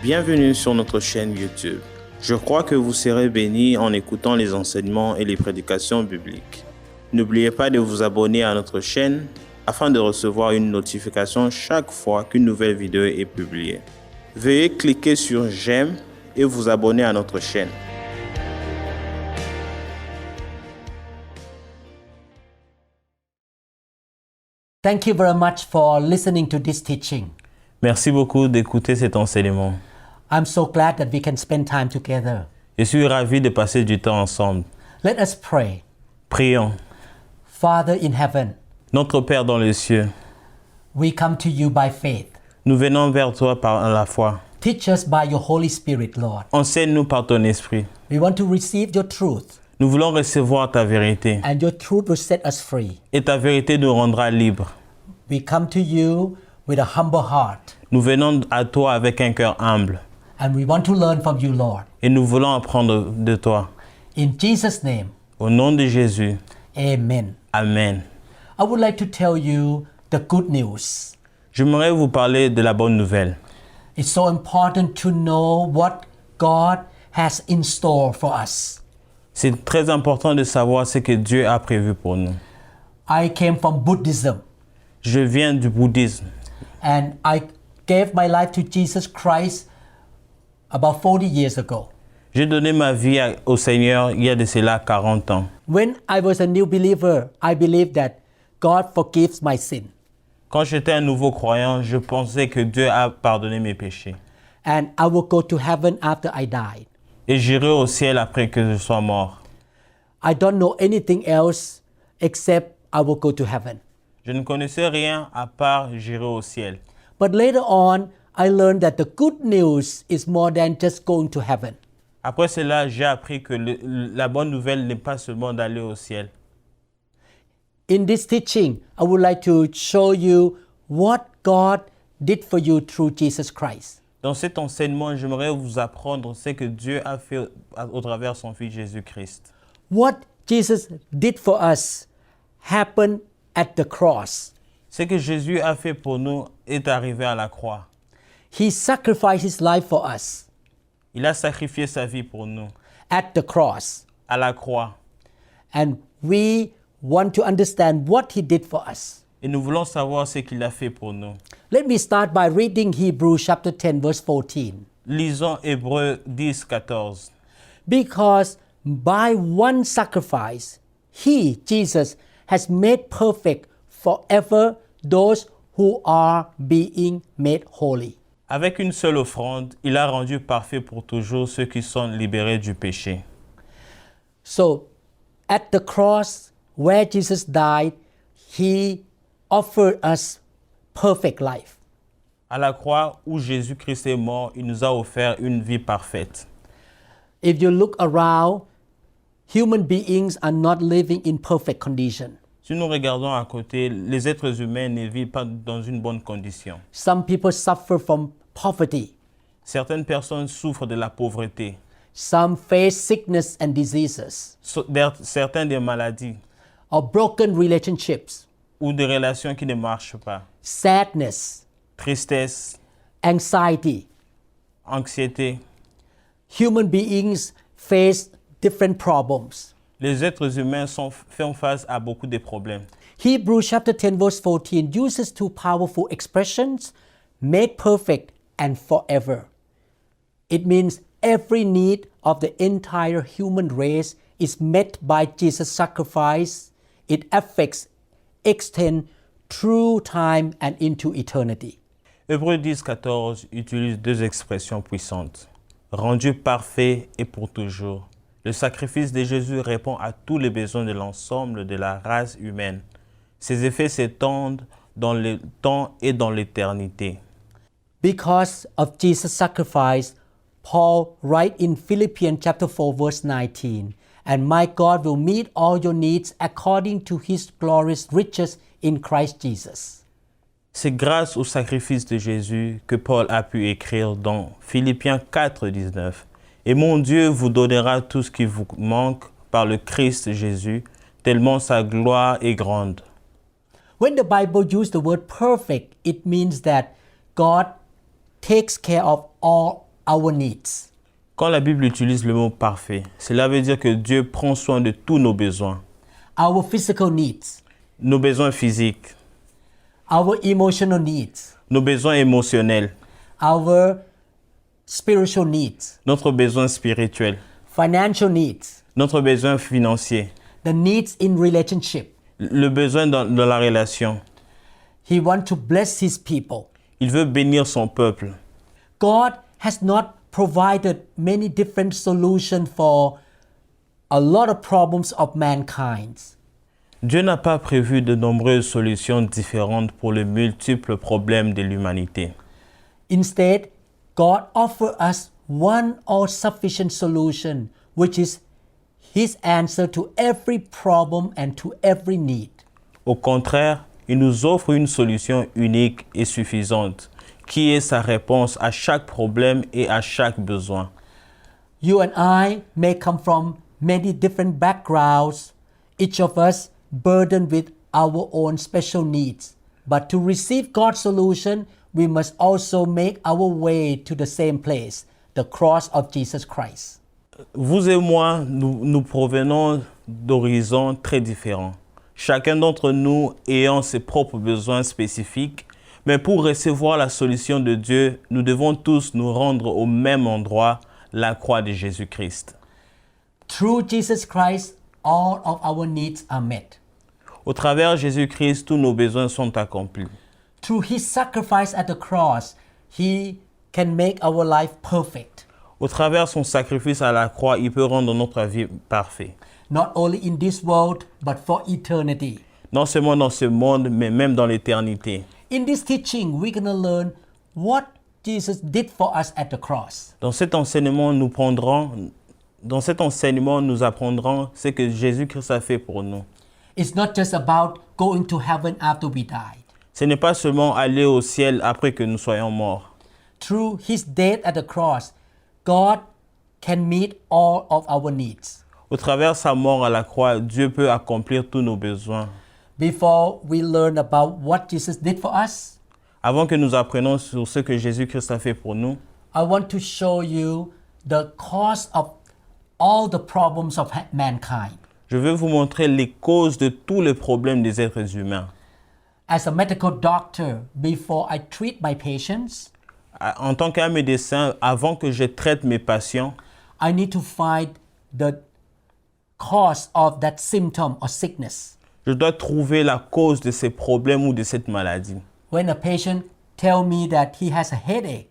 Bienvenue sur notre chaîne YouTube. Je crois que vous serez bénis en écoutant les enseignements et les prédications bibliques. N'oubliez pas de vous abonner à notre chaîne afin de recevoir une notification chaque fois qu'une nouvelle vidéo est publiée. Veuillez cliquer sur j'aime et vous abonner à notre chaîne. Thank you very much for listening to this teaching. Merci beaucoup d'écouter cet enseignement. I'm so glad that we can spend time together. Je suis ravi de passer du temps ensemble. Let us pray. Prions. Father in heaven, Notre Père dans les cieux, we come to you by faith. nous venons vers toi par la foi. Teach us by your Holy Spirit, Lord. Enseigne-nous par ton esprit. We want to receive your truth, Nous voulons recevoir ta vérité. and your truth will set us free. Et ta vérité nous rendra libres. We come to you with a humble heart, Nous venons à toi avec un cœur humble. and we want to learn from you, Lord. Et nous voulons apprendre de toi. In Jesus' name, Au nom de Jésus. amen. Amen. I would like to tell you the good news. J'aimerais vous parler de la bonne nouvelle. It's so important to know what God has in store for us. C'est très important de savoir ce que Dieu a prévu pour nous. I came from Buddhism, Je viens du bouddhisme. and I gave my life to Jesus Christ about 40 years ago. J'ai donné ma vie au Seigneur il y a de cela 40 ans. When I was a new believer, I believed that God forgives my sin, Quand j'étais un nouveau croyant, je pensais que Dieu a pardonné mes péchés. and I will go to heaven after I died. Et j'irai au ciel après que je sois mort. I don't know anything else except I will go to heaven. Je ne connaissais rien à part j'irai au ciel. But later on, I learned that the good news is more than just going to heaven. Après cela, j'ai appris que la bonne nouvelle n'est pas seulement d'aller au ciel. In this teaching, I would like to show you what God did for you through Jesus Christ. Dans cet enseignement, j'aimerais vous apprendre ce que Dieu a fait au travers son Fils Jésus-Christ. What Jesus did for us happened at the cross. Ce que Jésus a fait pour nous est arrivé à la croix. He sacrificed his life for us Il a sacrifié sa vie pour nous, at the cross. à la croix. And we want to understand what he did for us. Et nous voulons savoir ce qu'il a fait pour nous. Let me start by reading Hebrews chapter 10 verse 14. Lisons Hébreux 10, 14. Because by one sacrifice, he, Jesus, has made perfect forever those who are being made holy. Avec une seule offrande, il a rendu parfait pour toujours ceux qui sont libérés du péché. So, at the cross where Jesus died, he offered us perfect life. À la croix où Jésus-Christ est mort, il nous a offert une vie parfaite. If you look around, human beings are not living in perfect condition. Si nous regardons à côté, les êtres humains ne vivent pas dans une bonne condition. Some people suffer from poverty. Certaines personnes souffrent de la pauvreté, Some face sickness and diseases, certaines des maladies or broken relationships, ou des relations qui ne marchent pas. sadness, Tristesse, anxiety. anxiété. Human beings face different problems. Les êtres humains font face à beaucoup de problèmes. Hebrews chapter 10 verse 14 uses two powerful expressions, made perfect and forever. It means every need of the entire human race is met by Jesus' sacrifice. It affects, extends through time and into eternity. Hébreux 10, 14 utilise deux expressions puissantes. Rendu parfait et pour toujours. Le sacrifice de Jésus répond à tous les besoins de l'ensemble de la race humaine. Ses effets s'étendent dans le temps et dans l'éternité. Because of Jesus' sacrifice, Paul writes in Philippians chapter 4 verse 19, and my God will meet all your needs according to his glorious riches in Christ Jesus. C'est grâce au sacrifice de Jésus que Paul a pu écrire dans Philippiens 4, 19. Et mon Dieu vous donnera tout ce qui vous manque par le Christ Jésus, tellement sa gloire est grande. When the Bible uses the word perfect, it means that God takes care of all our needs. Quand la Bible utilise le mot parfait, cela veut dire que Dieu prend soin de tous nos besoins. Our physical needs, Nos besoins physiques, our emotional needs, nos besoins émotionnels, our spiritual needs, notre besoin spirituel, financial needs, notre besoin financier, the needs in relationship. le besoin dans la relation. He wants to bless his people. Il veut bénir son peuple. God has not provided many different solutions for a lot of problems of mankind. Dieu n'a pas prévu de nombreuses solutions différentes pour les multiples problèmes de l'humanité. Instead, God offers us one all-sufficient solution, which is his answer to every problem and to every need. Au contraire, il nous offre une solution unique et suffisante, qui est sa réponse à chaque problème et à chaque besoin. You and I may come from many different backgrounds, each of us burdened with our own special needs. But to receive God's solution, we must also make our way to the same place, the cross of Jesus Christ. Vous et moi, nous provenons d'horizons très différents. Chacun d'entre nous ayant ses propres besoins spécifiques, mais pour recevoir la solution de Dieu, nous devons tous nous rendre au même endroit, la croix de Jésus-Christ. Through Jesus Christ, all of our needs are met. Au travers de Jésus-Christ, tous nos besoins sont accomplis. Through his sacrifice at the cross, he can make our life perfect. Au travers de son sacrifice à la croix, il peut rendre notre vie parfaite. Not only in this world, but for eternity. Non seulement dans ce monde, mais même dans l'éternité. In this teaching, we're going to learn what Jesus did for us at the cross. Dans cet enseignement, nous apprendrons ce que Jésus-Christ a fait pour nous. It's not just about going to heaven after we die. Ce n'est pas seulement aller au ciel après que nous soyons morts. Through his death at the cross, God can meet all of our needs. Au travers de sa mort à la croix, Dieu peut accomplir tous nos besoins. Before we learn about what Jesus did for us, Avant que nous apprenions sur ce que Jésus-Christ a fait pour nous, I want to show you the cause of all the problems of mankind. je veux vous montrer les causes de tous les problèmes des êtres humains. As a medical doctor, before I treat my patients, En tant qu'un médecin, avant que je traite mes patients, I need to find the cause of that symptom or sickness. je dois trouver la cause de ces problèmes ou de cette maladie. When a patient tells me that he has a headache,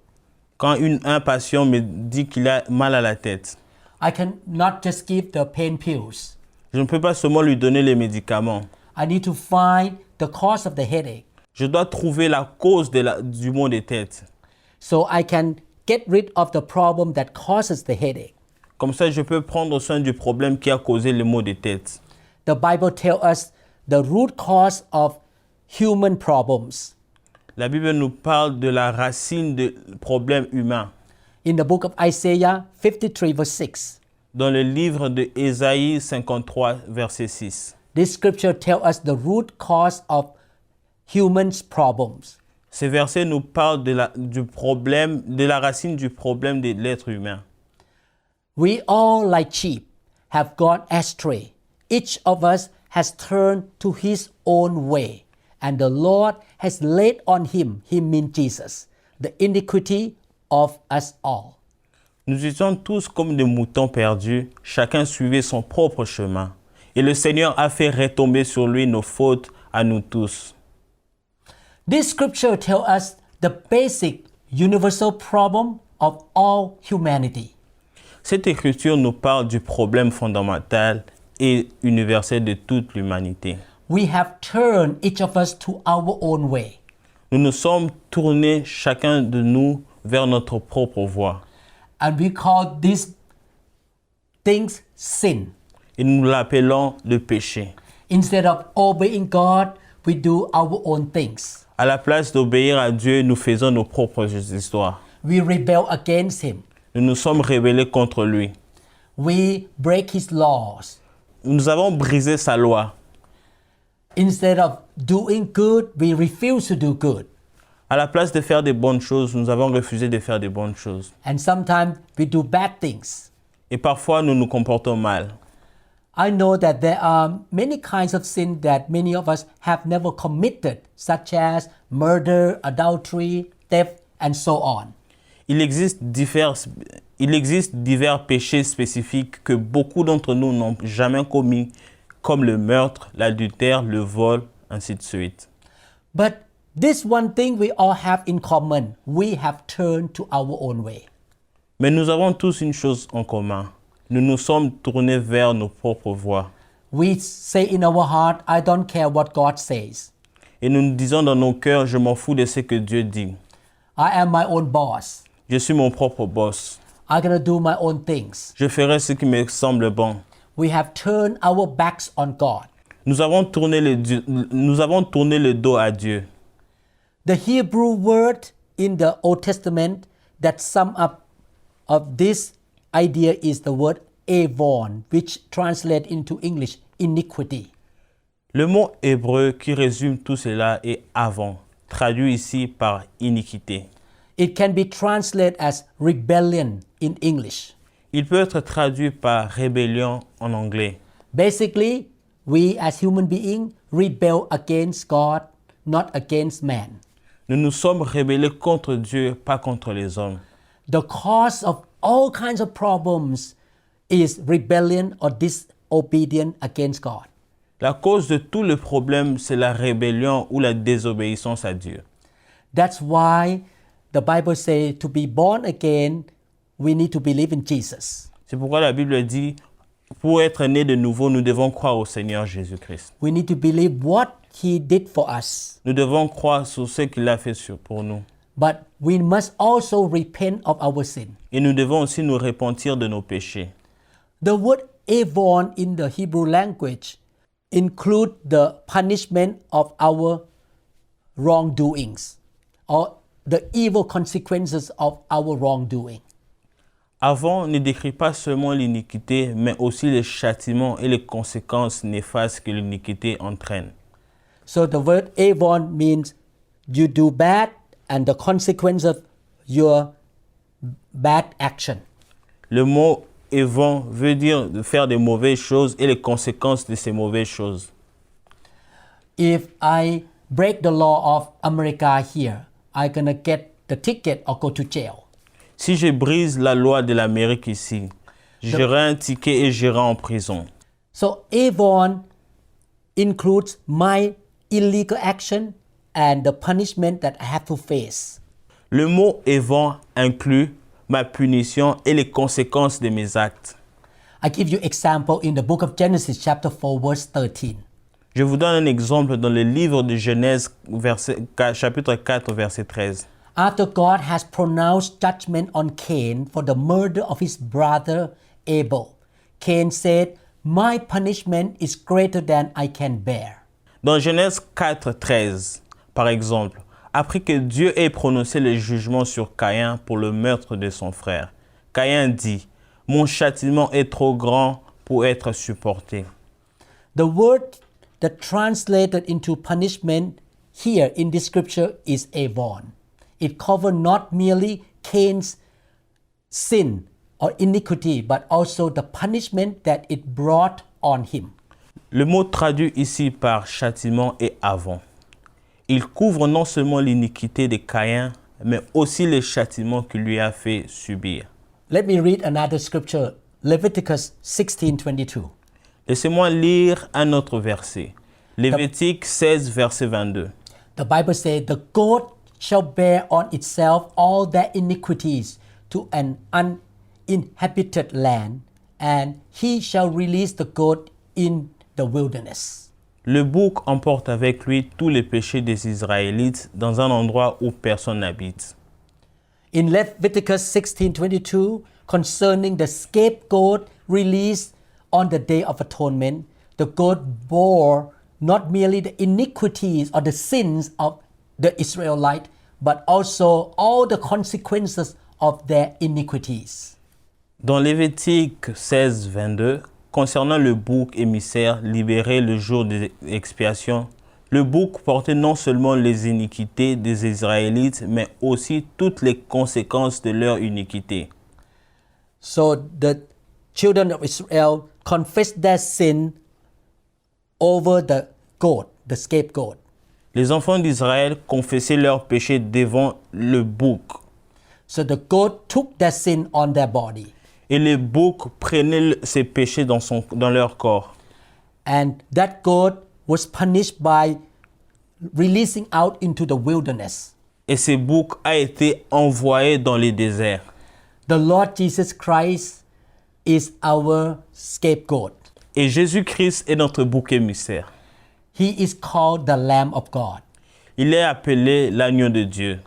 Quand un patient me dit qu'il a mal à la tête, I can not just give the pain pills. je ne peux pas seulement lui donner les médicaments. I need to find the cause of the headache Je dois trouver la cause du mal de tête. so I can get rid of the problem that causes the headache. Comme ça, je peux prendre soin du problème qui a causé le mal de tête. The Bible tells us the root cause of human problems. La Bible nous parle de la racine des problèmes humains. In the book of Isaiah 53 verse 6, Dans le livre de Ésaïe 53, verset 6. this scripture tells us the root cause of humans' problems. Ce verset nous parle de la racine du problème de l'être humain. We all, like sheep, have gone astray. Each of us has turned to his own way, and the Lord has laid on him means Jesus, the iniquity of us all. Nous étions tous comme des moutons perdus, chacun suivait son propre chemin. Et le Seigneur a fait retomber sur lui nos fautes à nous tous. This scripture tells us the basic universal problem of all humanity. Cette écriture nous parle du problème fondamental et universel de toute l'humanité. We have turned each of us to our own way. Nous nous sommes tournés chacun de nous vers notre propre voie. And we call these things sin. Et nous l'appelons le péché. Instead of obeying God, we do our own things. À la place d'obéir à Dieu, nous faisons nos propres histoires. We rebel against him. Nous nous sommes rebellés contre lui. We break his laws. Nous avons brisé sa loi. Instead of doing good, we refuse to do good. À la place de faire des bonnes choses, nous avons refusé de faire des bonnes choses. And sometimes we do bad things. Et parfois, nous nous comportons mal. I know that there are many kinds of sin that many of us have never committed, such as murder, adultery, theft, and so on. Il existe divers péchés spécifiques que beaucoup d'entre nous n'ont jamais commis, comme le meurtre, l'adultère, le vol, ainsi de suite. But this one thing we all have in common, we have turned to our own way. Mais nous avons tous une chose en commun. Nous nous sommes tournés vers nos propres voies. We say in our heart, I don't care what God says. Et nous nous disons dans nos cœurs, je m'en fous de ce que Dieu dit. I am my own boss. Je suis mon propre boss. I'm going to do my own things. Je ferai ce qui me semble bon. We have turned our backs on God. Nous avons tourné le dos à Dieu. The Hebrew word in the Old Testament that sum up of this idea is the word avon, which translates into English iniquity. Le mot hébreu qui résume tout cela est avant, traduit ici par iniquité. It can be translated as rebellion in English. Il peut être traduit par rébellion en anglais. Basically, we as human beings rebel against God, not against man. Nous nous sommes rebellés contre Dieu, pas contre les hommes. The cause of all kinds of problems is rebellion or disobedience against God. La cause de tous les problèmes, c'est la rébellion ou la désobéissance à Dieu. That's why the Bible says to be born again, we need to believe in Jesus. C'est pourquoi la Bible dit, pour être né de nouveau, nous devons croire au Seigneur Jésus-Christ. We need to believe what He did for us. Nous devons croire sur ce qu'il a fait pour nous. But we must also repent of our sin. Et nous devons aussi nous repentir de nos péchés. The word avon in the Hebrew language include the punishment of our wrongdoings or the evil consequences of our wrongdoing. Avant ne décrit pas seulement l'iniquité, mais aussi les châtiments et les conséquences néfastes que l'iniquité entraîne. So the word avon means you do bad and the consequence of your bad action. Le mot évon veut dire de faire de mauvaises choses et les conséquences de ces mauvaises choses. If I break the law of America here, I'm gonna get the ticket or go to jail. Si je brise la loi de l'Amérique ici, j'aurai un ticket et j'irai en prison. So avon includes my illegal action and the punishment that I have to face. Le mot évon inclut ma punition et les conséquences de mes actes. I give you example in the book of Genesis chapter 4 verse 13. Je vous donne un exemple dans le livre de Genèse, chapitre 4, verset 13. After God has pronounced judgment on Cain for the murder of his brother Abel, Cain said, "My punishment is greater than I can bear." Dans Genèse 4, 13, par exemple, après que Dieu ait prononcé le jugement sur Caïn pour le meurtre de son frère, Caïn dit, « Mon châtiment est trop grand pour être supporté. » The word that translated into punishment here in this scripture is avon. It covers not merely Cain's sin or iniquity, but also the punishment that it brought on him. Le mot traduit ici par châtiment est avant. Il couvre non seulement l'iniquité de Caïn, mais aussi les châtiments qu'il lui a fait subir. Let me read another scripture, Leviticus 16:22. Laissez-moi lire un autre verset. Lévitique 16, verset 22. The Bible says, "The goat shall bear on itself all their iniquities to an uninhabited land, and he shall release the goat in the wilderness." Le bouc emporte avec lui tous les péchés des Israélites dans un endroit où personne n'habite. In Leviticus 16:22, concerning the scapegoat released on the Day of Atonement, the goat bore not merely the iniquities or the sins of the Israelites, but also all the consequences of their iniquities. Dans Lévitique 16, 22, concernant le bouc émissaire libéré le jour de l'expiation, Le bouc portait non seulement les iniquités des Israélites, mais aussi toutes les conséquences de leur iniquité. So the children of Israel confessed their sin over the goat, the scapegoat. Les enfants d'Israël confessaient leurs péchés devant le bouc. So the goat took their sin on their body. Et les boucs prenaient ces péchés dans leur corps. And that goat was punished by releasing out into the wilderness. Et ce bouc a été envoyé dans les déserts. The Lord Jesus Christ is our scapegoat. Et Jésus-Christ est notre bouc émissaire. He is called the Lamb of God. Il est appelé l'agneau de Dieu.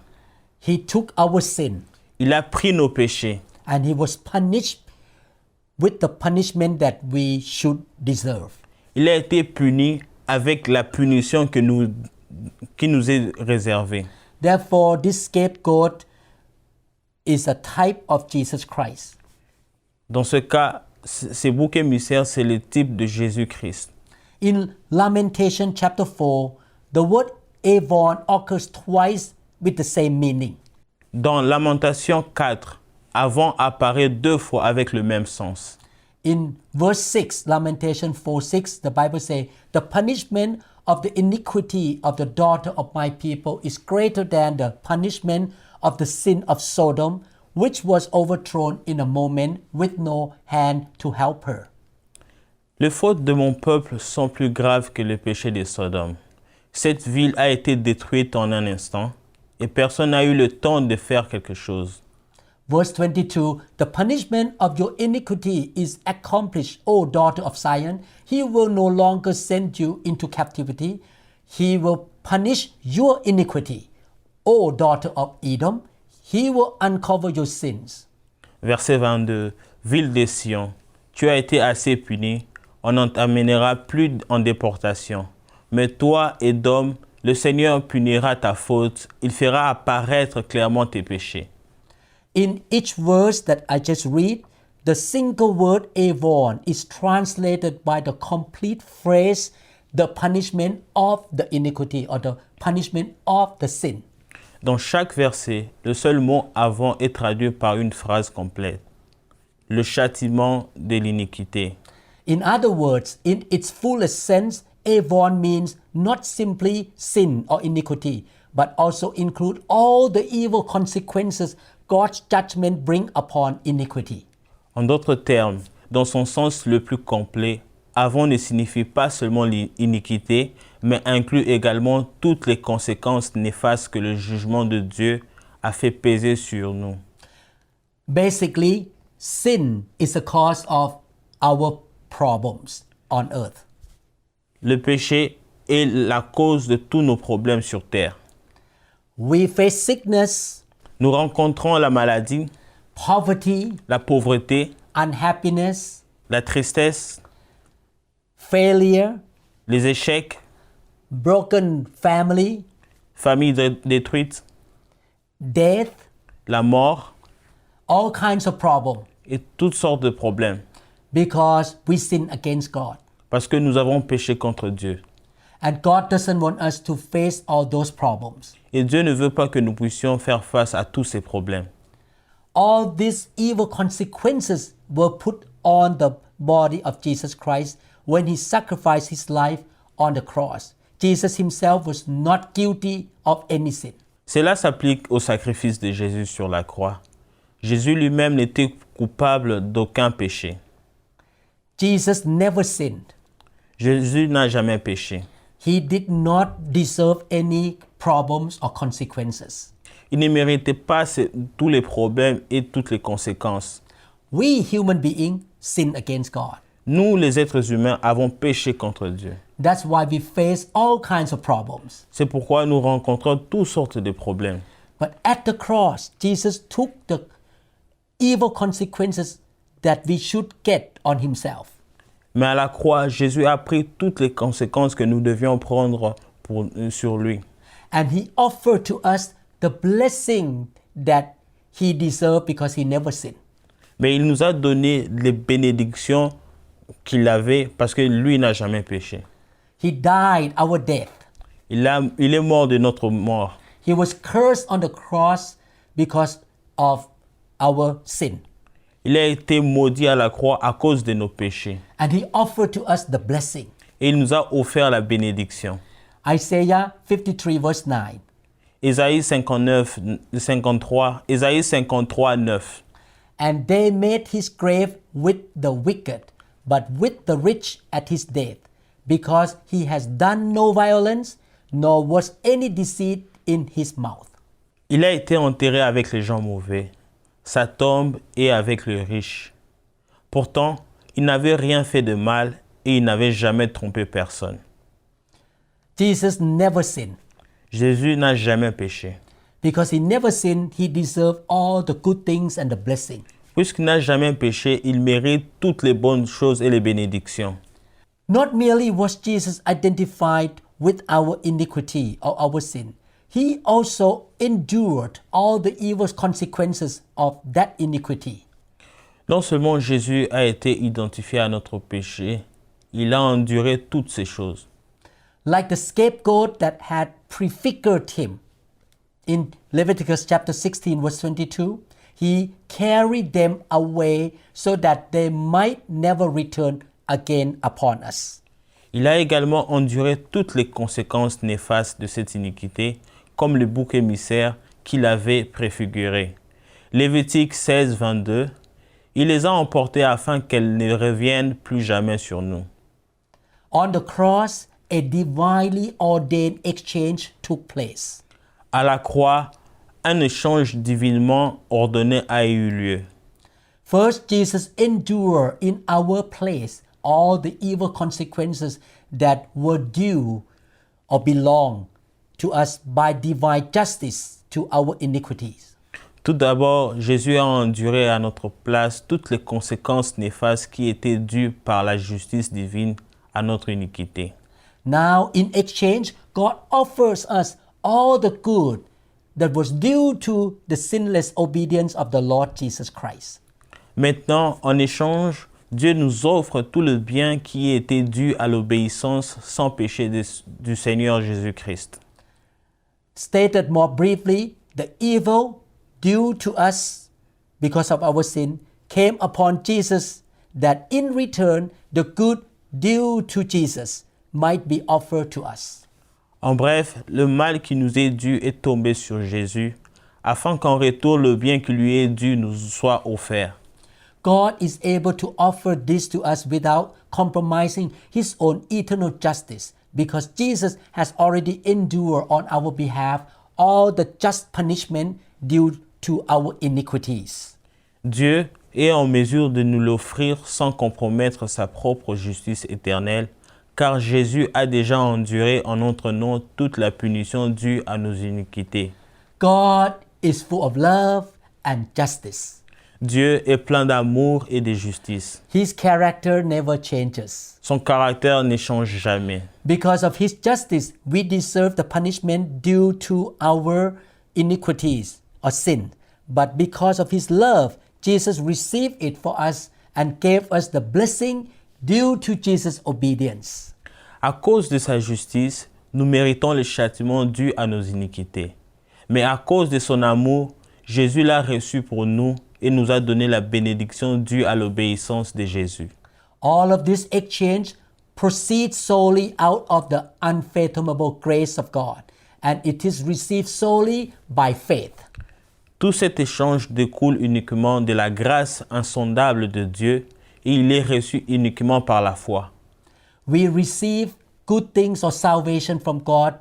He took our sin Il a pris nos péchés and he was punished with the punishment that we should deserve. il a été puni avec la punition qui nous est réservée. Therefore, this scapegoat is a type of Jesus Christ. Dans ce cas, ces boucs émissaires, c'est le type de Jésus-Christ. In Lamentation chapter 4, the word Avon occurs twice with the same meaning. Dans Lamentation 4, Avon apparaît 2 fois avec le même sens. In verse 6, Lamentation 4:6, the Bible says, "The punishment of the iniquity of the daughter of my people is greater than the punishment of the sin of Sodom, which was overthrown in a moment with no hand to help her." Les fautes de mon peuple sont plus graves que les péchés de Sodome. Cette ville a été détruite en un instant et personne n'a eu le temps de faire quelque chose. Verse 22, "The punishment of your iniquity is accomplished, O daughter of Zion. He will no longer send you into captivity. He will punish your iniquity, O daughter of Edom. He will uncover your sins." Verset 22. Ville de Sion, tu as été assez puni, on ne t'amènera plus en déportation. Mais toi, Édom, le Seigneur punira ta faute, il fera apparaître clairement tes péchés. In each verse that I just read, the single word Avon is translated by the complete phrase, the punishment of the iniquity or the punishment of the sin. Dans chaque verset, le seul mot avant est traduit par une phrase complète. Le châtiment de l'iniquité. In other words, in its fullest sense, Avon means not simply sin or iniquity, but also include all the evil consequences God's judgment bring upon iniquity. En d'autres termes, dans son sens le plus complet, avant ne signifie pas seulement l'iniquité, mais inclut également toutes les conséquences néfastes que le jugement de Dieu a fait peser sur nous. Basically, sin is the cause of our problems on earth. Le péché est la cause de tous nos problèmes sur terre. We face sickness, Nous rencontrons la maladie, poverty, la pauvreté, unhappiness, la tristesse, failure, les échecs, broken family, famille détruite, death, la mort all kinds of problems et toutes sortes de problèmes. because we sin against God. Parce que nous avons péché contre Dieu. And God doesn't want us to face all those problems. Et Dieu ne veut pas que nous puissions faire face à tous ces problèmes. All these evil consequences were put on the body of Jesus Christ when he sacrificed his life on the cross. Jesus himself was not guilty of any sin. Cela s'applique au sacrifice de Jésus sur la croix. Jésus lui-même n'était coupable d'aucun péché. Jesus never sinned. Jésus n'a jamais péché. He did not deserve any problems or consequences. Il ne méritait pas tous les problèmes et toutes les conséquences. We human beings sin against God. Nous, les êtres humains, avons péché contre Dieu. That's why we face all kinds of problems. C'est pourquoi nous rencontrons toutes sortes de problèmes. But at the cross, Jesus took the evil consequences that we should get on himself. Mais à la croix, Jésus a pris toutes les conséquences que nous devions prendre sur lui. And he offered to us the blessing that he deserved because he never sinned. Mais il nous a donné les bénédictions qu'il avait parce que lui n'a jamais péché. He died our death. Il est mort de notre mort. He was cursed on the cross because of our sin. Il a été maudit à la croix à cause de nos péchés. And he offered to us the blessing. Et il nous a offert la bénédiction. Isaiah 53 verse 9. Ésaïe 53, 9. And they made his grave with the wicked, but with the rich at his death, because he has done no violence, nor was any deceit in his mouth. Il a été enterré avec les gens mauvais. Sa tombe est avec les riches. Pourtant, il n'avait rien fait de mal et il n'avait jamais trompé personne. Jesus never sinned. Jésus n'a jamais péché. Because he never sinned, he deserved all the good things and the blessing. Puisqu'il n'a jamais péché, il mérite toutes les bonnes choses et les bénédictions. Not merely was Jesus identified with our iniquity or our sin, he also endured all the evil consequences of that iniquity. Non seulement Jésus a été identifié à notre péché, il a enduré toutes ces choses. Like the scapegoat that had prefigured him. In Leviticus chapter 16 verse 22, he carried them away so that they might never return again upon us. Il a également enduré toutes les conséquences néfastes de cette iniquité, comme le bouc émissaire qu'il avait préfiguré. Lévitique 16, 22, il les a emportés afin qu'elles ne reviennent plus jamais sur nous. On the cross, a divinely ordained exchange took place. À la croix, un échange divinement ordonné a eu lieu. First, Jesus endured in our place all the evil consequences that were due or belong to us by divine justice to our iniquities. Tout d'abord, Jésus a enduré à notre place toutes les conséquences néfastes qui étaient dues par la justice divine à notre iniquité. Now, in exchange, God offers us all the good that was due to the sinless obedience of the Lord Jesus Christ. Maintenant, en échange, Dieu nous offre tout le bien qui était dû à l'obéissance sans péché du Seigneur Jésus-Christ. Stated more briefly, the evil due to us because of our sin came upon Jesus, that in return the good due to Jesus might be offered to us. En bref, le mal qui nous est dû est tombé sur Jésus, afin qu'en retour le bien qui lui est dû nous soit offert. God is able to offer this to us without compromising his own eternal justice, because Jesus has already endured on our behalf all the just punishment due to our iniquities. Dieu est en mesure de nous l'offrir sans compromettre sa propre justice éternelle, car Jésus a déjà enduré en notre nom toute la punition due à nos iniquités. God is full of love and justice. Dieu est plein d'amour et de justice. His character never changes. Son caractère ne change jamais. Because of his justice, we deserve the punishment due to our iniquities or sin. But because of his love, Jesus received it for us and gave us the blessing due to Jesus' obedience. À cause de sa justice, nous méritons le châtiment dû à nos iniquités. Mais à cause de son amour, Jésus l'a reçu pour nous et nous a donné la bénédiction due à l'obéissance de Jésus. All of this exchange proceeds solely out of the unfathomable grace of God, and it is received solely by faith. Tout cet échange découle uniquement de la grâce insondable de Dieu et il est reçu uniquement par la foi. We receive good things or salvation from God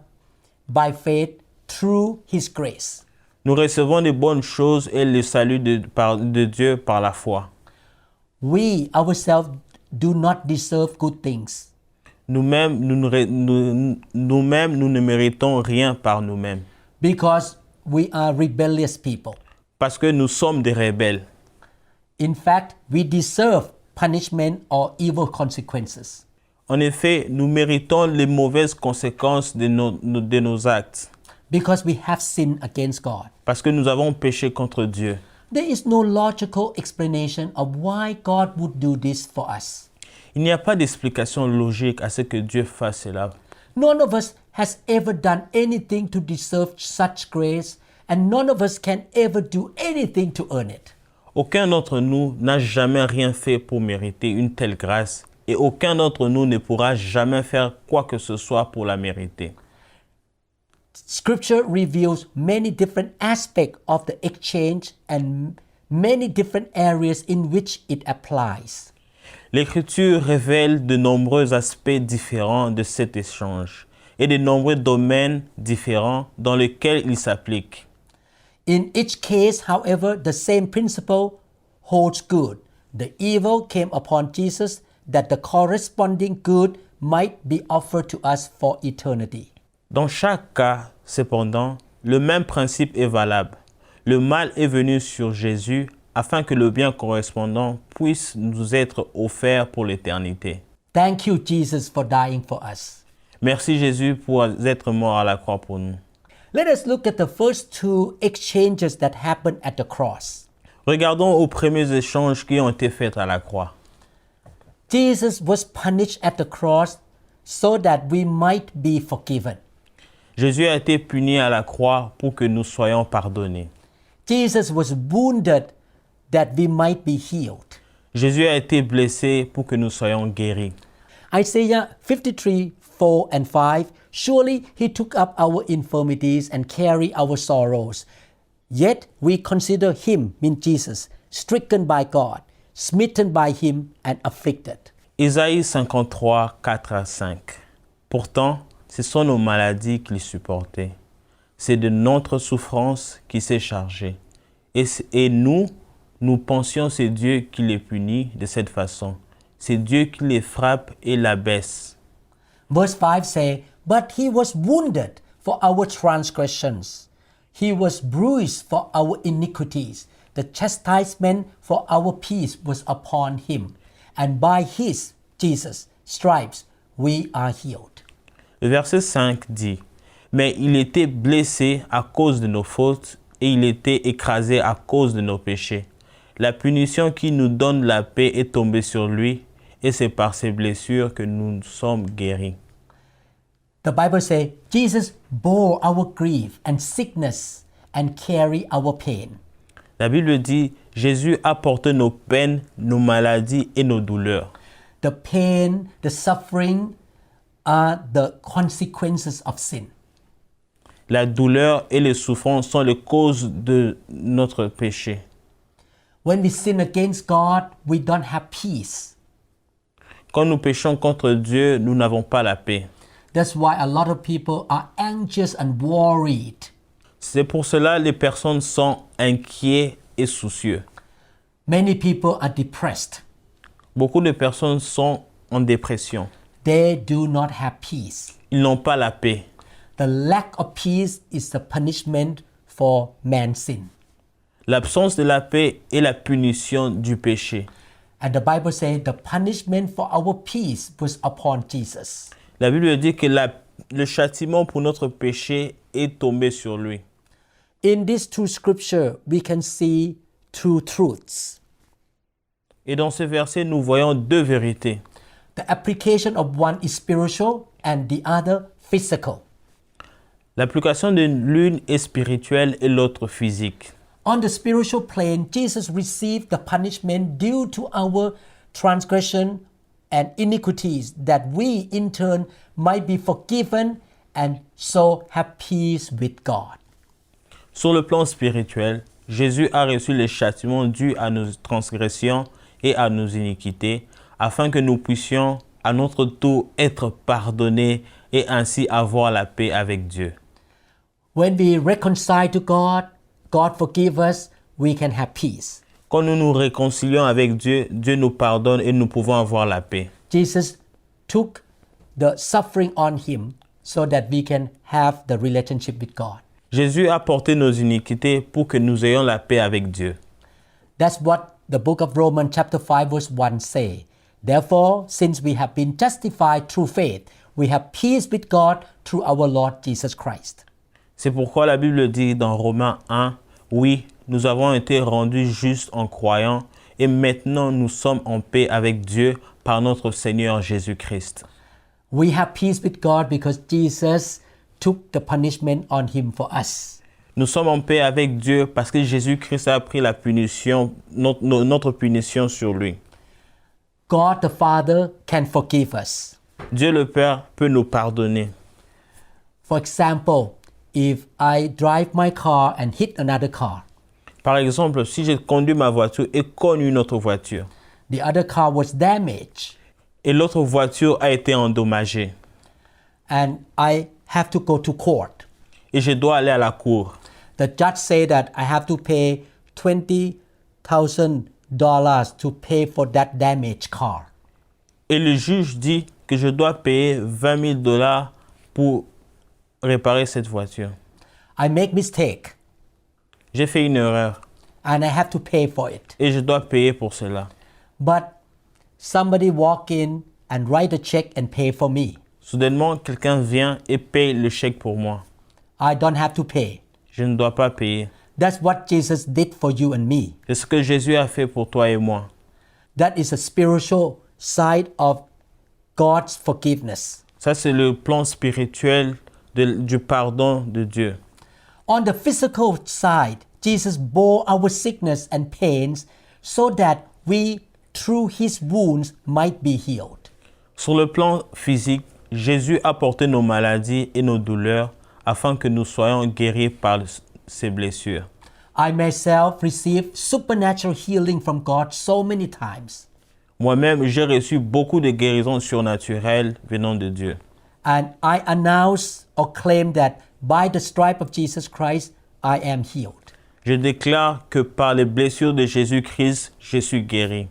by faith through his grace. Nous recevons de bonnes choses et le salut de Dieu par la foi. We ourselves do not deserve good things. Nous-mêmes, nous ne méritons rien par nous-mêmes. Because we are rebellious people. Parce que nous sommes des rebelles. In fact, we deserve punishment or evil consequences. En effet, nous méritons les mauvaises conséquences de nos actes. Because we have sinned against God. Parce que nous avons péché contre Dieu. There is no logical explanation of why God would do this for us. Il n'y a pas d'explication logique à ce que Dieu fasse cela. None of us has ever done anything to deserve such grace, and none of us can ever do anything to earn it. Aucun d'entre nous n'a jamais rien fait pour mériter une telle grâce et aucun d'entre nous ne pourra jamais faire quoi que ce soit pour la mériter. Scripture reveals many different aspects of the exchange and many different areas in which it applies. L'Écriture révèle de nombreux aspects différents de cet échange et de nombreux domaines différents dans lesquels il s'applique. In each case, however, the same principle holds good. The evil came upon Jesus that the corresponding good might be offered to us for eternity. Dans chaque cas, cependant, le même principe est valable. Le mal est venu sur Jésus afin que le bien correspondant puisse nous être offert pour l'éternité. Thank you, Jesus, for dying for us. Merci Jésus pour être mort à la croix pour nous. Let us look at the first two exchanges that happened at the cross. Regardons aux premiers échanges qui ont été faits à la croix. Jesus was punished at the cross so that we might be forgiven. Jésus a été puni à la croix pour que nous soyons pardonnés. Jesus was wounded that we might be healed. Jésus a été blessé pour que nous soyons guéris. Isaiah 53, 4 and 5, surely he took up our infirmities and carried our sorrows. Yet we consider him, mean Jesus, stricken by God, smitten by him and afflicted. Isaïe 53, 4 à 5. Pourtant, ce sont nos maladies qu'il supportait. C'est de notre souffrance qu'il s'est chargé. Et nous pensions c'est Dieu qui les punit de cette façon. C'est Dieu qui les frappe et l'abaisse. Verse 5 say, but he was wounded for our transgressions. He was bruised for our iniquities. The chastisement for our peace was upon him. And by his, Jesus, stripes, we are healed. Le verset 5 dit, mais il était blessé à cause de nos fautes et il était écrasé à cause de nos péchés. La punition qui nous donne la paix est tombée sur lui et c'est par ses blessures que nous sommes guéris. The Bible says, Jesus bore our grief and sickness and carried our pain. La Bible dit, Jésus a porté nos peines, nos maladies et nos douleurs. The pain, the suffering are the consequences of sin. La douleur et les souffrances sont les causes de notre péché. When we sin against God, we don't have peace. Quand nous péchons contre Dieu, nous n'avons pas la paix. That's why a lot of people are anxious and worried. C'est pour cela que les personnes sont inquiets et soucieux. Many people are depressed. Beaucoup de personnes sont en dépression. They do not have peace. Ils n'ont pas la paix. The lack of peace is the punishment for man's sin. L'absence de la paix est la punition du péché. And the Bible says the punishment for our peace was upon Jesus. La Bible dit que le châtiment pour notre péché est tombé sur lui. In these two scriptures, we can see two truths. Et dans ce verset, nous voyons deux vérités. The application of one is spiritual and the other physical. L'application de l'une est spirituelle et l'autre physique. On the spiritual plane, Jesus received the punishment due to our transgression and iniquities, that we in turn might be forgiven and so have peace with God. Sur le plan spirituel, Jésus a reçu les châtiments dus à nos transgressions et à nos iniquités, afin que nous puissions à notre tour être pardonnés et ainsi avoir la paix avec Dieu. When we reconcile to God, God forgives us, we can have peace. Quand nous nous réconcilions avec Dieu, Dieu nous pardonne et nous pouvons avoir la paix. Jesus took the suffering on him so that we can have the relationship with God. Jésus a porté nos iniquités pour que nous ayons la paix avec Dieu. That's what the book of Romans chapter 5 verse 1 say. Therefore, since we have been justified through faith, we have peace with God through our Lord Jesus Christ. C'est pourquoi la Bible dit dans Romains 1, oui, nous avons été rendus justes en croyant et maintenant nous sommes en paix avec Dieu par notre Seigneur Jésus-Christ. We have peace with God because Jesus took the punishment on him for us. Nous sommes en paix avec Dieu parce que Jésus-Christ a pris la punition, notre punition sur lui. God the Father can forgive us. Dieu le Père peut nous pardonner. For example, if I drive my car and hit another car, Par exemple, si je conduis ma voiture et cogne une autre voiture, the other car was damaged, et l'autre voiture a été endommagée, and I have to go to court. et je dois aller à la cour, The judge said that I have to pay $20,000 to pay for that damaged car. et le juge dit que je dois payer $20,000 pour réparer cette voiture. I make mistake J'ai fait une erreur and I have to pay for it. et je dois payer pour cela. But somebody walk in and write a check and pay for me. Soudainement, quelqu'un vient et paye le chèque pour moi. I don't have to pay. Je ne dois pas payer. That's what Jesus did for you and me. C'est ce que Jésus a fait pour toi et moi. That is a spiritual side of God's forgiveness. Ça, c'est le plan spirituel du pardon de Dieu. On the physical side, Jesus bore our sickness and pains so that we, through his wounds, might be healed. Sur le plan physique, Jésus a porté nos maladies et nos douleurs afin que nous soyons guéris par ses blessures. I myself received supernatural healing from God so many times. Moi-même, j'ai reçu beaucoup de guérisons surnaturelles venant de Dieu. And I announce or claim that by the stripe of Jesus Christ, I am healed. Je déclare que par les blessures de Jésus-Christ, je suis guéri.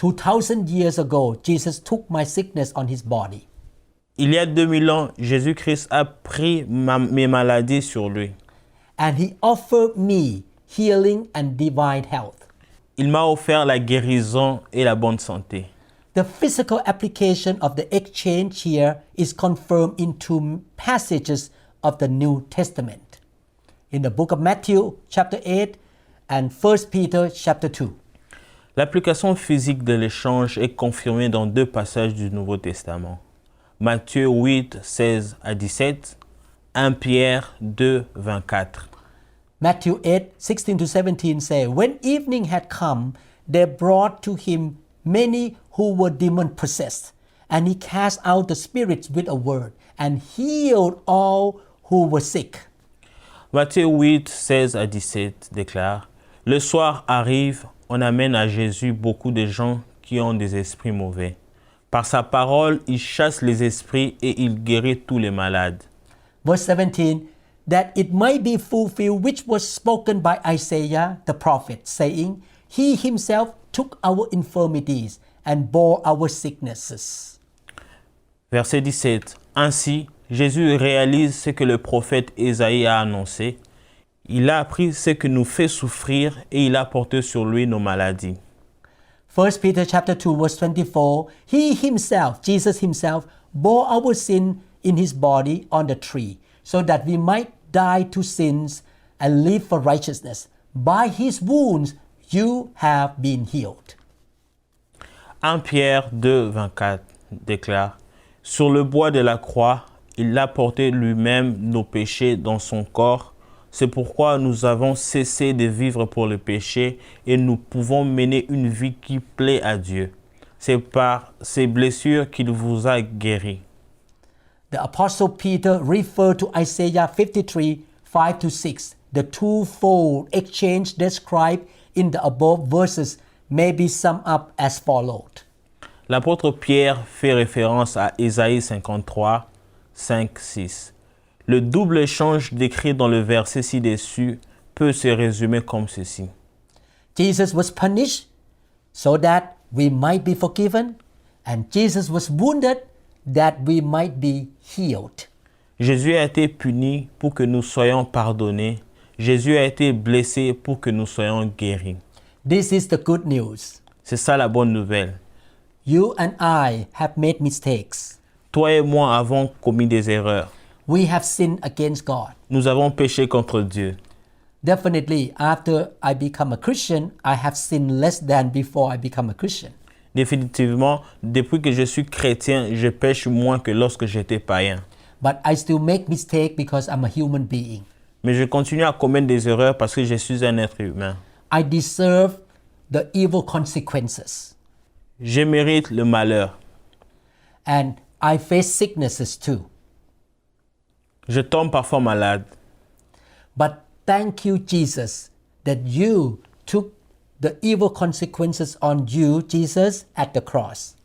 2,000 years ago, Jesus took my sickness on his body. Il y a 2000 ans, Jésus-Christ a pris mes maladies sur lui. And he offered me healing and divine health. Il m'a offert la guérison et la bonne santé. The physical application of the exchange here is confirmed in two passages of the New Testament. In the book of Matthew chapter 8 and 1 Peter chapter 2. L'application physique de l'échange est confirmée dans deux passages du Nouveau Testament. Matthieu 8, 16 à 17, 1 Pierre 2, 24. Matthew 8, 16 to 17 say, When evening had come, they brought to him many who were demon-possessed, and he cast out the spirits with a word, and healed all who were sick. Matthieu 8, 16 à 17 déclare, Le soir arrive, on amène à Jésus beaucoup de gens qui ont des esprits mauvais. Par sa parole, il chasse les esprits et il guérit tous les malades. Verse 17, that it might be fulfilled which was spoken by Isaiah the prophet, saying, He himself took our infirmities and bore our sicknesses. Verset 17. Ainsi, Jésus réalise ce que le prophète Ésaïe a annoncé. Il a appris ce que nous fait souffrir et il a porté sur lui nos maladies. 1 Peter chapter 2 verse 24, He himself, Jesus himself, bore our sin in his body on the tree, so that we might die to sins and live for righteousness. By his wounds you have been healed. 1 Pierre 2, 24 déclare, Sur le bois de la croix, il a porté lui-même nos péchés dans son corps. C'est pourquoi nous avons cessé de vivre pour le péché et nous pouvons mener une vie qui plaît à Dieu. C'est par ces blessures qu'il vous a guéris. The Apostle Peter referred to Isaiah 53, 5 to 6. The twofold exchange described in the above verses may be summed up as followed. L'apôtre Pierre fait référence à Ésaïe 53, 5, 6. Le double échange décrit dans le verset ci-dessus peut se résumer comme ceci. Jesus was punished so that we might be forgiven, and Jesus was wounded that we might be healed. Jésus a été puni pour que nous soyons pardonnés. Jésus a été blessé pour que nous soyons guéris. This is the good news. C'est ça la bonne nouvelle. You and I have made mistakes. Toi et moi avons commis des erreurs. We have sinned against God. Nous avons péché contre Dieu. Definitely, after I become a Christian, I have sinned less than before I become a Christian. Définitivement, depuis que je suis chrétien, je pêche moins que lorsque j'étais païen. but I still make mistakes because I'm a human being. Mais je continue à commettre des erreurs parce que je suis un être humain. I deserve the evil consequences. Je mérite le malheur. And I face sicknesses too. Je tombe parfois malade. But thank you, Jesus, that you took the evil consequences on you, Jesus, at the cross.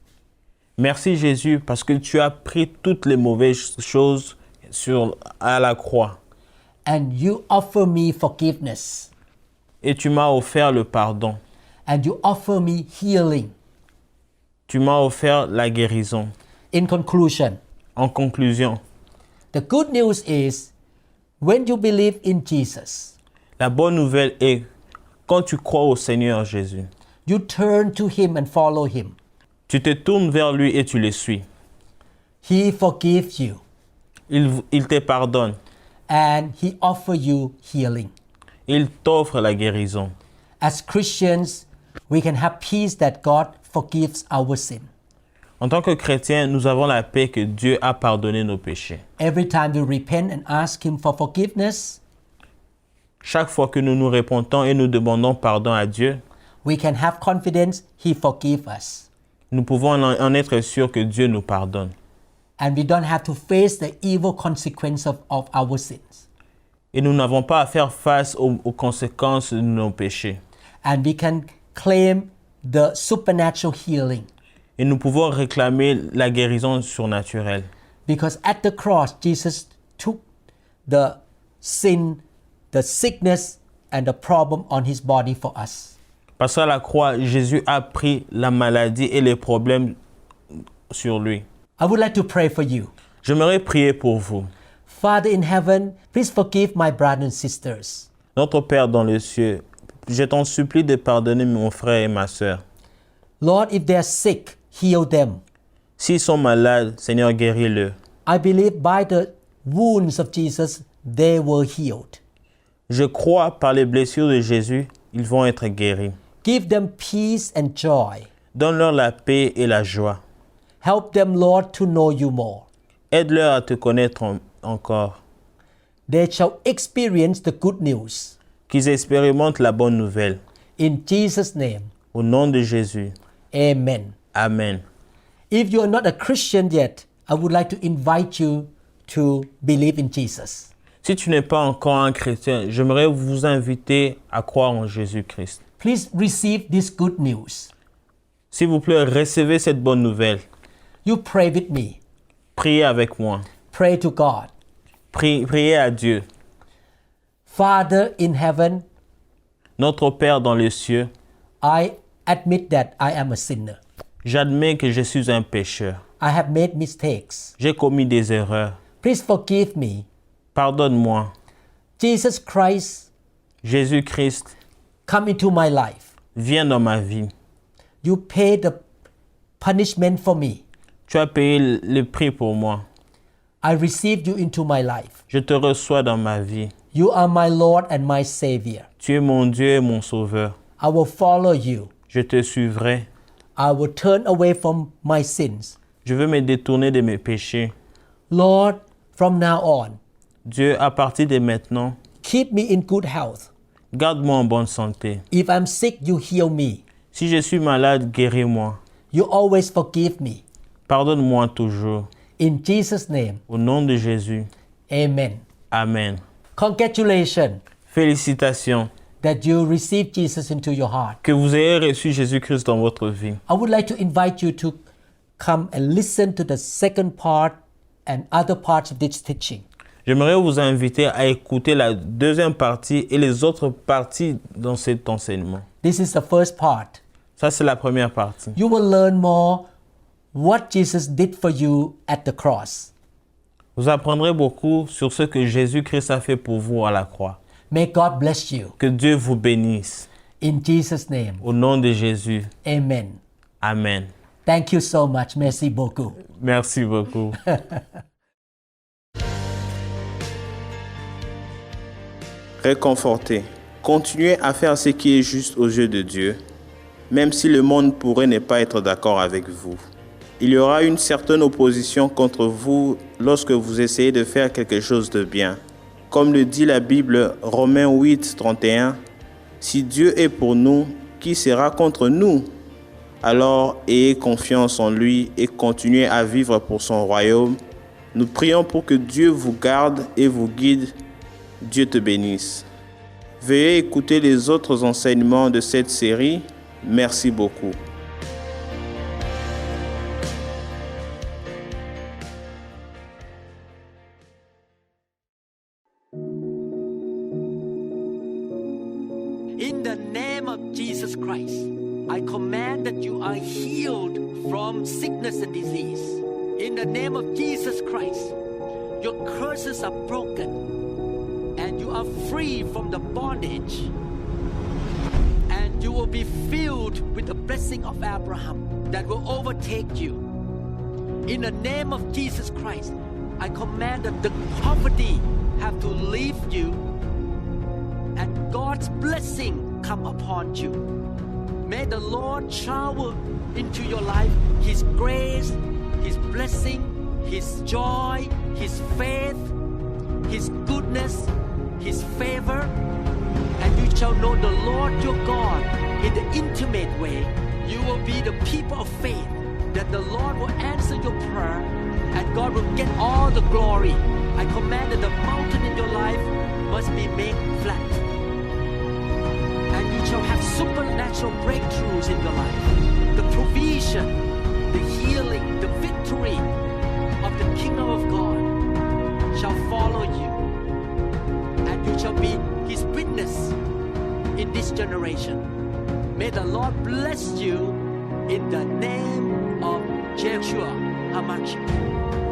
Merci Jésus parce que tu as pris toutes les mauvaises choses à la croix. And you offer me forgiveness. Et tu m'as offert le pardon. And you offer me healing. Tu m'as offert la guérison. In conclusion, En conclusion, the good news is when you believe in Jesus, la bonne nouvelle est quand tu crois au Seigneur Jésus, you turn to Him and follow Him. tu te tournes vers lui et tu le suis. He forgives you Il te pardonne. and He offers you healing. Il t'offre la guérison. As Christians, we can have peace that God forgives our sin. En tant que chrétiens, nous avons la paix que Dieu a pardonné nos péchés. Every time we repent and ask Him for forgiveness, Chaque fois que nous nous répentons et nous demandons pardon à Dieu, we can have confidence He forgives us. nous pouvons en être sûrs que Dieu nous pardonne. And we don't have to face the evil consequence of our sins. Et nous n'avons pas à faire face aux conséquences de nos péchés. And we can claim the supernatural healing. Et nous pouvons réclamer la guérison surnaturelle. Because at the cross, Jesus took the sin, the sickness, and the problem on His body for us. Parce qu'à la croix, Jésus a pris la maladie et les problèmes sur lui. I would like to pray for you. J'aimerais prier pour vous. Father in heaven, please forgive my brothers and sisters. Notre Père dans les cieux, je t'en supplie de pardonner mon frère et ma sœur. Lord, if they are sick, heal them. S'ils sont malades, Seigneur, guéris-le. I believe by the wounds of Jesus, they were healed. Je crois par les blessures de Jésus, ils vont être guéris. Give them peace and joy. Donne-leur la paix et la joie. Help them, Lord, to know you more. Aide-leur à te connaître encore. They shall experience the good news. Qu'ils expérimentent la bonne nouvelle. In Jesus' name, Au nom de Jésus. amen. Amen. If you are not a Christian yet, I would like to invite you to believe in Jesus. Si tu n'es pas encore un chrétien, j'aimerais vous inviter à croire en Jésus-Christ. Please receive this good news. S'il vous plaît, recevez cette bonne nouvelle. You pray with me. Priez avec moi. Pray to God. Priez à Dieu. Father in heaven, Notre Père dans les cieux, I admit that I am a sinner. j'admets que je suis un pécheur. I have made mistakes. J'ai commis des erreurs. Please forgive me. Pardonne-moi. Jesus Christ, Jésus-Christ, come into my life. viens dans ma vie. You paid the punishment for me. Tu as payé le prix pour moi. I received you into my life. Je te reçois dans ma vie. You are my Lord and my Savior. Tu es mon Dieu et mon Sauveur. I will follow you. Je te suivrai. I will turn away from my sins. Je veux me détourner de mes péchés. Lord, from now on, Dieu, à partir de maintenant, keep me in good health. garde-moi en bonne santé. If I'm sick, you heal me. Si je suis malade, guéris-moi. You always forgive me. Pardonne-moi toujours. In Jesus' name, Au nom de Jésus. amen. Amen. Congratulations Félicitations that you received Jesus into your heart. que vous ayez reçu Jésus-Christ dans votre vie. I would like to invite you to come and listen to the second part and other parts of this teaching. J'aimerais vous inviter à écouter la deuxième partie et les autres parties dans cet enseignement. This is the first part. Ça, c'est la première partie. You will learn more what Jesus did for you at the cross. Vous apprendrez beaucoup sur ce que Jésus-Christ a fait pour vous à la croix. May God bless you. Que Dieu vous bénisse. In Jesus' name, Au nom de Jésus. amen. Amen. Thank you so much. Merci beaucoup. Merci beaucoup. Réconfortez. Continuez à faire ce qui est juste aux yeux de Dieu, même si le monde pourrait ne pas être d'accord avec vous. Il y aura une certaine opposition contre vous lorsque vous essayez de faire quelque chose de bien. Comme le dit la Bible, Romains 8, 31, « Si Dieu est pour nous, qui sera contre nous? Alors ayez confiance en lui et continuez à vivre pour son royaume. Nous prions pour que Dieu vous garde et vous guide. Dieu te bénisse. » Veuillez écouter les autres enseignements de cette série. Merci beaucoup. In the name of Jesus Christ, I command that you are healed from sickness and disease. In the name of Jesus Christ, your curses are broken and you are free from the bondage. And you will be filled with the blessing of Abraham that will overtake you. In the name of Jesus Christ, I command that the poverty have to leave you and God's blessing come upon you. May the Lord shower into your life His grace, His blessing, His joy, His faith, His goodness, His favor, and you shall know the Lord your God in the intimate way. You will be the people of faith, that the Lord will answer your prayer and God will get all the glory. I command that the mountain in your life must be made flat. And you shall have supernatural breakthroughs in your life. The provision, the healing, the victory of the kingdom of God shall follow you. And you shall be His witness in this generation. May the Lord bless you in the name of Yeshua HaMashiach.